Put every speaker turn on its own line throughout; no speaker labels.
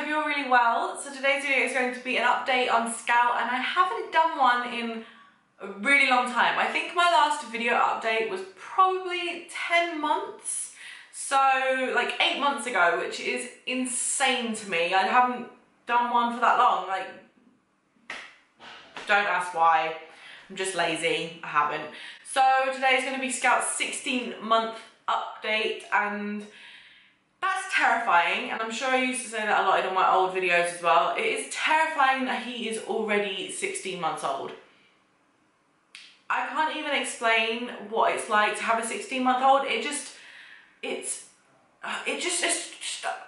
hope you're really well. So today's video is going to be an update on Scout, and I haven't done one in a really long time. I think my last video update was probably 10 months. So like 8 months ago, which is insane to me. I haven't done one for that long. Like, don't ask why. I'm just lazy. I haven't. So today is going to be Scout's 16-month update, and that's terrifying, and I'm sure I used to say that a lot in all my old videos as well. It is terrifying that he is already 16 months old. I can't even explain what it's like to have a 16-month-old. It just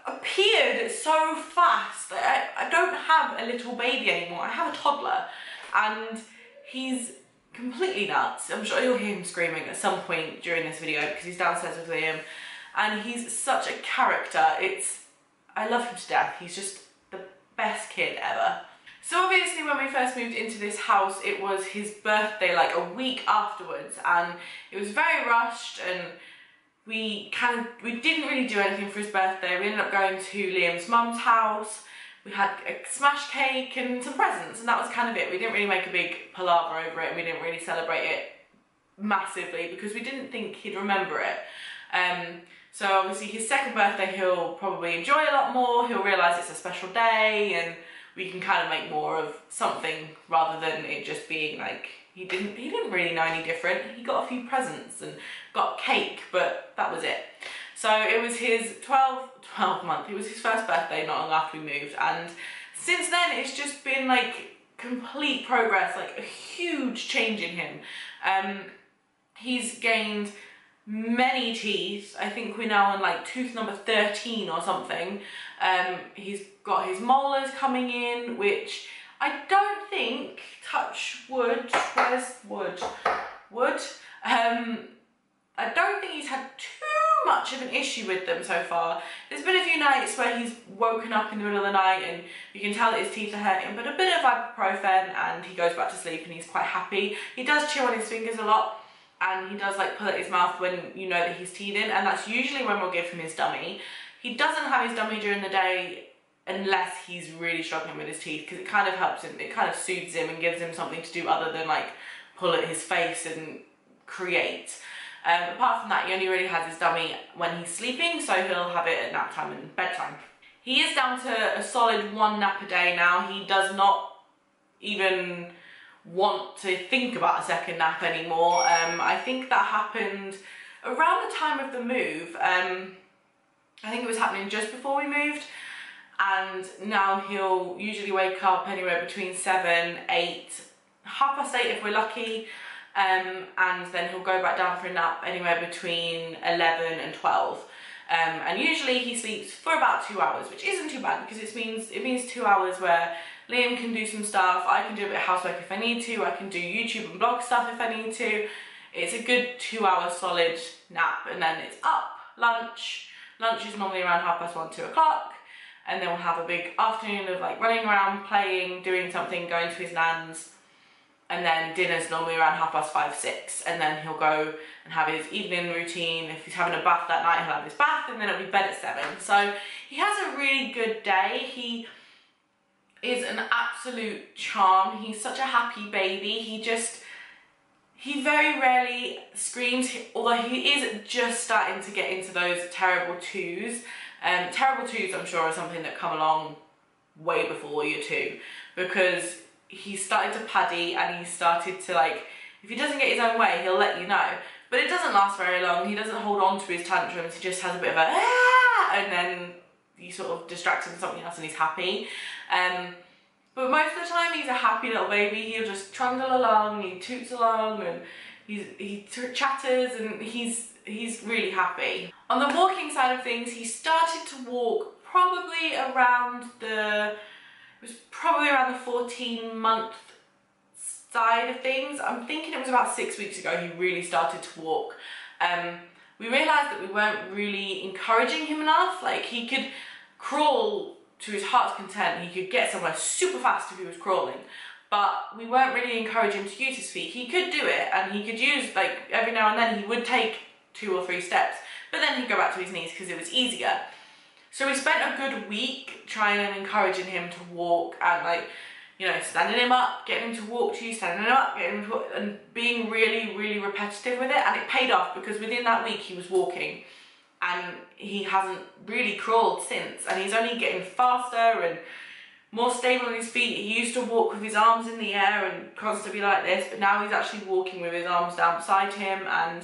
appeared so fast. I don't have a little baby anymore. I have a toddler, and he's completely nuts. I'm sure you'll hear him screaming at some point during this video because he's downstairs with Liam. And he's such a character. I love him to death. He's just the best kid ever. So obviously when we first moved into this house, it was his birthday like a week afterwards, and it was very rushed, and we didn't really do anything for his birthday. We ended up going to Liam's mum's house. We had a smash cake and some presents, and that was kind of it. We didn't really make a big palaver over it, and we didn't really celebrate it massively because we didn't think he'd remember it. So obviously his second birthday he'll probably enjoy a lot more. He'll realise it's a special day, and we can kind of make more of something rather than it just being like he didn't really know any different. He got a few presents and got cake, but that was it. So it was his 12th month. It was his first birthday not long after we moved, and since then it's just been like complete progress, like a huge change in him. He's gained many teeth. I think we're now on like tooth number 13 or something. He's got his molars coming in, which I don't think, touch wood, where's wood? Wood? I don't think he's had too much of an issue with them so far. There's been a few nights where he's woken up in the middle of the night and you can tell that his teeth are hurting, but a bit of ibuprofen and he goes back to sleep and he's quite happy. He does chew on his fingers a lot, and he does like pull at his mouth when you know that he's teething, and that's usually when we'll give him his dummy. He doesn't have his dummy during the day unless he's really struggling with his teeth, because it kind of helps him, it kind of soothes him and gives him something to do other than like pull at his face and create. Apart from that, he only really has his dummy when he's sleeping, so he'll have it at nap time and bedtime. He is down to a solid 1 nap a day now. He does not even want to think about a second nap anymore. I think that happened around the time of the move. I think it was happening just before we moved, and now he'll usually wake up anywhere between 7, 8, 8:30 if we're lucky, and then he'll go back down for a nap anywhere between 11 and 12. And usually he sleeps for about 2 hours, which isn't too bad because it means 2 hours where Liam can do some stuff, I can do a bit of housework if I need to, I can do YouTube and blog stuff if I need to. It's a good 2 hour solid nap, and then it's up, lunch. Lunch is normally around 1:30, 2 o'clock, and then we'll have a big afternoon of like running around, playing, doing something, going to his nan's, and then dinner's normally around 5:30, 6, and then he'll go and have his evening routine. If he's having a bath that night, he'll have his bath, and then it'll be bed at 7. So he has a really good day. He is an absolute charm. He's such a happy baby. He very rarely screams, although he is just starting to get into those terrible twos. Terrible twos, I'm sure, are something that come along way before year 2, because he started to paddy and he started to, like, if he doesn't get his own way, he'll let you know. But it doesn't last very long. He doesn't hold on to his tantrums. He just has a bit of a ah, and then you sort of distract him with something else and he's happy. But most of the time he's a happy little baby. He'll just trundle along, he toots along, and he chatters, and he's really happy. On the walking side of things, he started to walk probably around the 14-month side of things. I'm thinking it was about 6 weeks ago he really started to walk. We realised that we weren't really encouraging him enough. Like, he could crawl to his heart's content, he could get somewhere super fast if he was crawling, but we weren't really encouraging him to use his feet. He could do it, and he could use, like, every now and then he would take 2 or 3 steps, but then he'd go back to his knees because it was easier. So we spent a good week trying and encouraging him to walk and like, you know, standing him up, getting him to walk to you, standing him up, getting him to walk, and being really, really repetitive with it. And it paid off because within that week he was walking and he hasn't really crawled since. And he's only getting faster and more stable on his feet. He used to walk with his arms in the air and constantly like this, but now he's actually walking with his arms down beside him and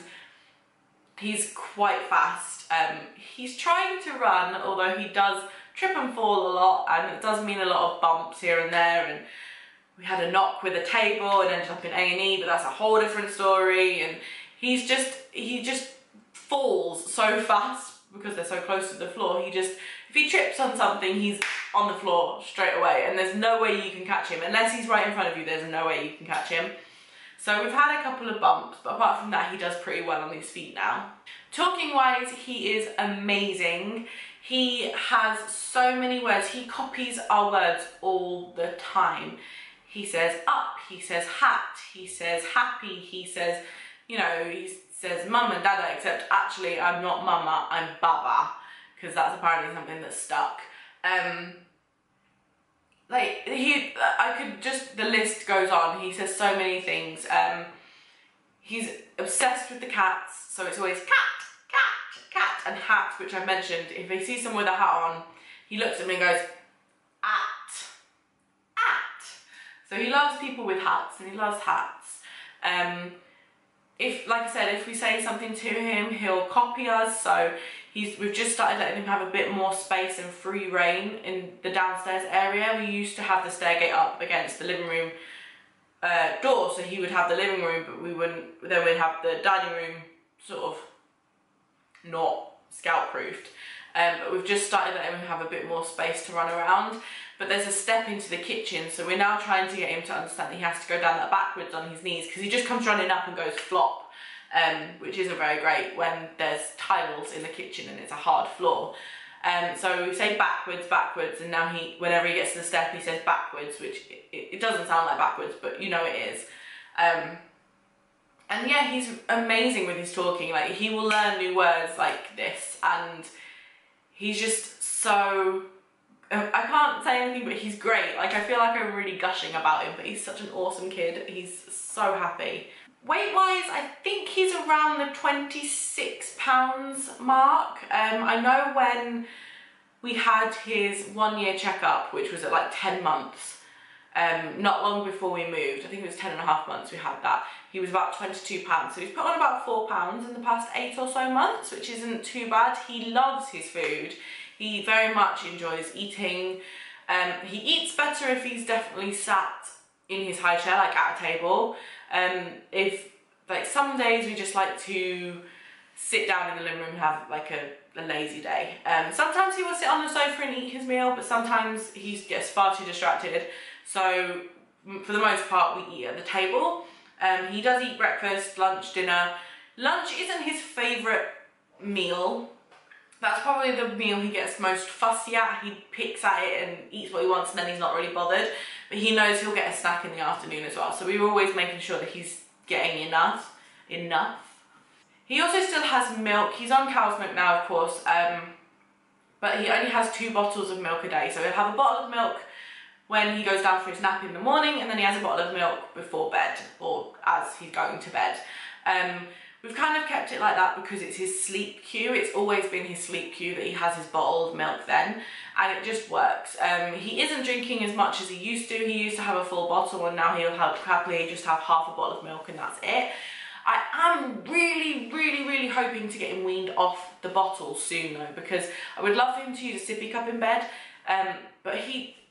he's quite fast. He's trying to run, although he does trip and fall a lot, and it does mean a lot of bumps here and there, and we had a knock with a table and ended up in A&E, but that's a whole different story. And he just falls so fast because they're so close to the floor. If he trips on something, he's on the floor straight away, and there's no way you can catch him. Unless he's right in front of you, there's no way you can catch him. So we've had a couple of bumps, but apart from that, he does pretty well on his feet now. Talking wise, he is amazing. He has so many words. He copies our words all the time. He says up, he says hat, he says happy, he says, you know, he says mum and dada, except actually I'm not mama, I'm baba, because that's apparently something that's stuck. The list goes on. He says so many things. He's obsessed with the cats, so it's always cat, and hat, which I mentioned. If he sees someone with a hat on, he looks at me and goes, at. So he loves people with hats, and he loves hats. Like I said, if we say something to him, he'll copy us. So we've just started letting him have a bit more space and free reign in the downstairs area. We used to have the stairgate up against the living room door, so he would have the living room, but we wouldn't. Then we'd have the dining room sort of not scout-proofed. But we've just started letting him have a bit more space to run around. But there's a step into the kitchen, so we're now trying to get him to understand that he has to go down that backwards on his knees, because he just comes running up and goes flop, which isn't very great when there's tiles in the kitchen and it's a hard floor. So we say backwards, and now whenever he gets to the step, he says backwards, which it doesn't sound like backwards, but you know it is. And yeah, he's amazing with his talking. Like, he will learn new words like this, and he's just so... I can't say anything, but he's great. Like, I feel like I'm really gushing about him, but he's such an awesome kid. He's so happy. Weight-wise, I think he's around the 26 pounds mark. I know when we had his 1-year checkup, which was at like 10 months, not long before we moved, I think it was 10.5 months we had that, he was about 22 pounds. So he's put on about 4 pounds in the past 8 or so months, which isn't too bad. He loves his food. He very much enjoys eating. He eats better if he's definitely sat in his high chair, like at a table. Like some days we just like to sit down in the living room and have like a lazy day. Sometimes he will sit on the sofa and eat his meal, but sometimes he gets far too distracted. So for the most part, we eat at the table. He does eat breakfast, lunch, dinner. Lunch isn't his favourite meal. That's probably the meal he gets most fussy at. He picks at it and eats what he wants, and then he's not really bothered. But he knows he'll get a snack in the afternoon as well. So we're always making sure that he's getting enough. He also still has milk. He's on cow's milk now, of course, but he only has 2 bottles of milk a day. So he'll have a bottle of milk when he goes down for his nap in the morning, and then he has a bottle of milk before bed, or as he's going to bed. We've kind of kept it like that because it's his sleep cue. It's always been his sleep cue that he has his bottled milk then, and it just works. He isn't drinking as much as he used to. He used to have a full bottle, and now he'll happily just have half a bottle of milk, and that's it. I am really hoping to get him weaned off the bottle soon though, because I would love for him to use a sippy cup in bed, but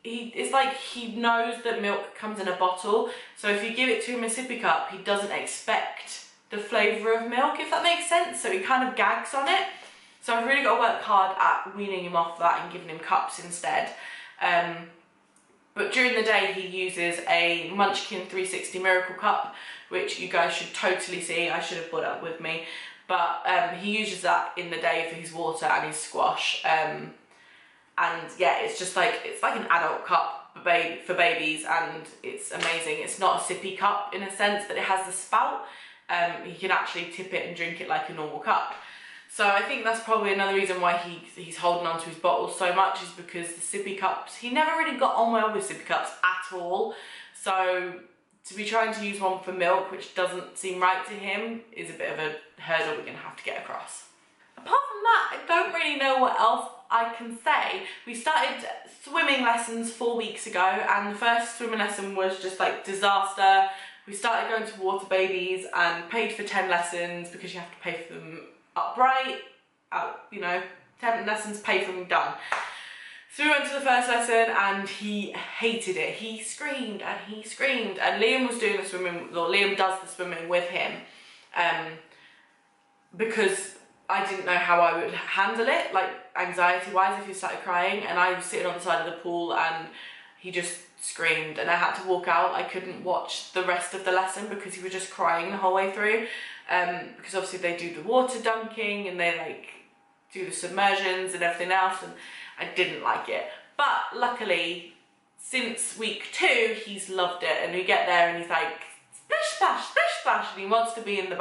it's like he knows that milk comes in a bottle, so if you give it to him in a sippy cup, he doesn't expect the flavour of milk, if that makes sense, so he kind of gags on it. So I've really got to work hard at weaning him off that and giving him cups instead. But during the day he uses a Munchkin 360 Miracle Cup, which you guys should totally see. I should have brought it up with me, but he uses that in the day for his water and his squash. And yeah, it's like an adult cup for babies, and it's amazing. It's not a sippy cup in a sense that it has the spout. You can actually tip it and drink it like a normal cup. So I think that's probably another reason why he's holding on to his bottles so much, is because the sippy cups, he never really got on well with sippy cups at all. So to be trying to use one for milk, which doesn't seem right to him, is a bit of a hurdle we're going to have to get across. Apart from that, I don't really know what else I can say. We started swimming lessons 4 weeks ago, and the first swimming lesson was just like disaster. We started going to water babies and paid for 10 lessons because you have to pay for them upright. You know, 10 lessons, pay for them, done. So we went to the first lesson and he hated it. He screamed and he screamed, and Liam was doing the swimming, or Liam does the swimming with him, because I didn't know how I would handle it, like anxiety-wise, if he started crying. And I was sitting on the side of the pool and he just screamed and I had to walk out. I couldn't watch the rest of the lesson because he was just crying the whole way through. Because obviously they do the water dunking and they like do the submersions and everything else, and I didn't like it. But luckily, since week 2, he's loved it, and we get there and he's like, splish splash, splish splash, and he wants to be in the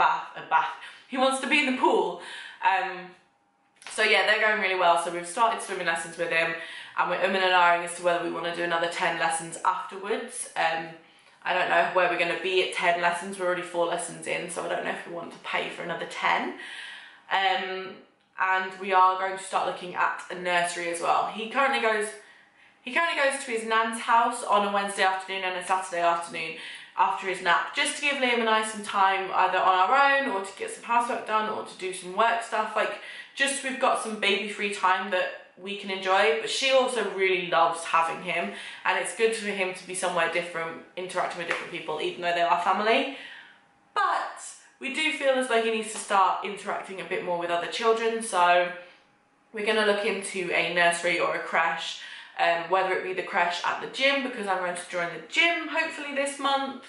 he wants to be in the pool. So yeah, they're going really well. So we've started swimming lessons with him, and we're umming and ahhing as to whether we want to do another 10 lessons afterwards. I don't know where we're going to be at 10 lessons. We're already 4 lessons in, so I don't know if we want to pay for another 10. And we are going to start looking at a nursery as well. He currently goes to his nan's house on a Wednesday afternoon and a Saturday afternoon after his nap, just to give Liam and I some time either on our own or to get some housework done or to do some work stuff. Like, just we've got some baby free time that we can enjoy. But she also really loves having him, and it's good for him to be somewhere different, interacting with different people, even though they are family. But we do feel as though he needs to start interacting a bit more with other children, so we're going to look into a nursery or a creche, whether it be the creche at the gym, because I'm going to join the gym hopefully this month.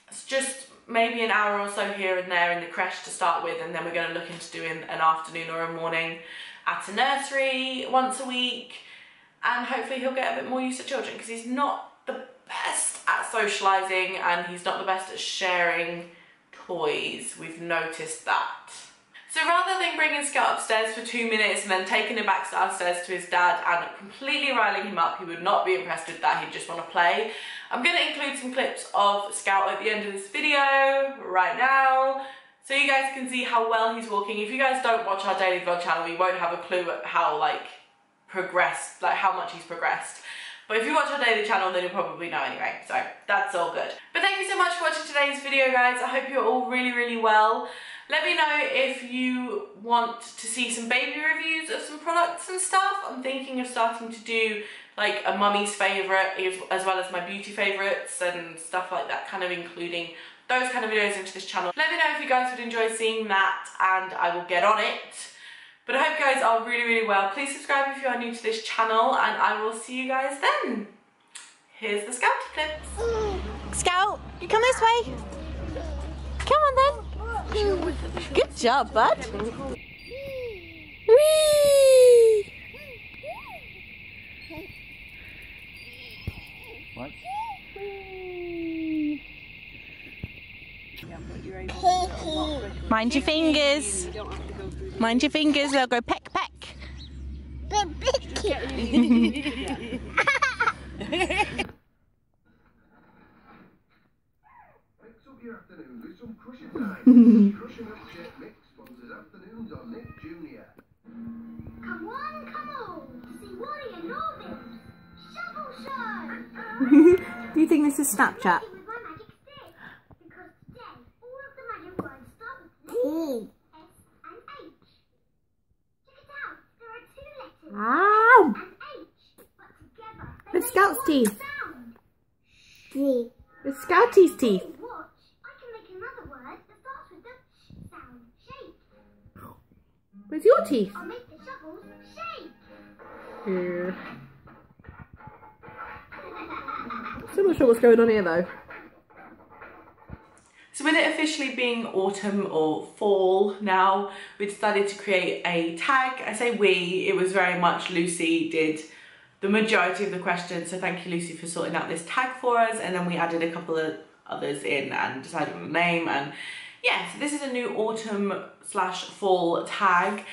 It's just maybe an hour or so here and there in the creche to start with, and then we're going to look into doing an afternoon or a morning at a nursery once a week, and hopefully he'll get a bit more used to children, because he's not the best at socialising and he's not the best at sharing toys. We've noticed that. So rather than bringing Scout upstairs for 2 minutes and then taking him back downstairs to his dad and completely riling him up, he would not be impressed with that, he'd just want to play. I'm going to include some clips of Scout at the end of this video right now, so you guys can see how well he's walking. If you guys don't watch our daily vlog channel, you won't have a clue at how how much he's progressed. But if you watch our daily channel, then you'll probably know anyway, so that's all good. But thank you so much for watching today's video, guys. I hope you're all really, really well. Let me know if you want to see some baby reviews of some products and stuff. I'm thinking of starting to do like a mummy's favourite as well as my beauty favourites and stuff like that, kind of including those kind of videos into this channel. Let me know if you guys would enjoy seeing that, and I will get on it. But I hope you guys are really, really well. Please subscribe if you are new to this channel, and I will see you guys then. Here's the Scout clips. Scout, you come this way. Come on then. Good job, bud. Whee! What? Mind your fingers. Mind your fingers, they'll go peck peck.
Come on, see Wally and Robin. Shovel show.
Do you think this is Snapchat?
With my magic stick, because today all of the magic words start with letters S and H. Check it out. There are 2 letters
Ow!
S and H, but together they
The
make
Scout's
one
teeth.
sound.
The Scouty's teeth.
Watch, I can make another word that starts with the sh sound. Shape.
Where's your teeth?
I'll make the shovels shake.
Here. Still not sure what's going on here though.
So with it officially being autumn or fall now, we decided to create a tag. I say we, it was very much Lucy did the majority of the questions, so thank you Lucy for sorting out this tag for us, and then we added a couple of others in and decided on a name, and yeah, so this is a new autumn/fall tag.